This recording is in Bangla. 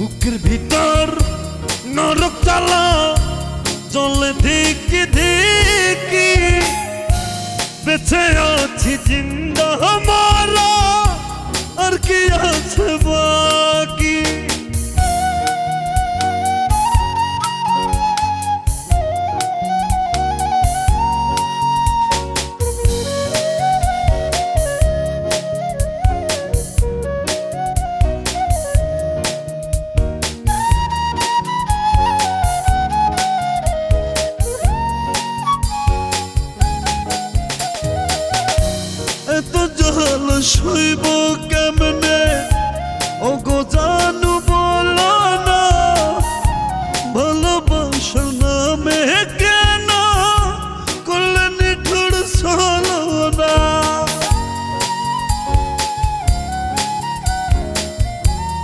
বুকের ভিতর নরক জ্বালা চলে ধিকি ধিকি, বেঁচে আছি জিন্দা মারা আর কি আছে বাকি। এত জল সইব কেমনে ও গো জানু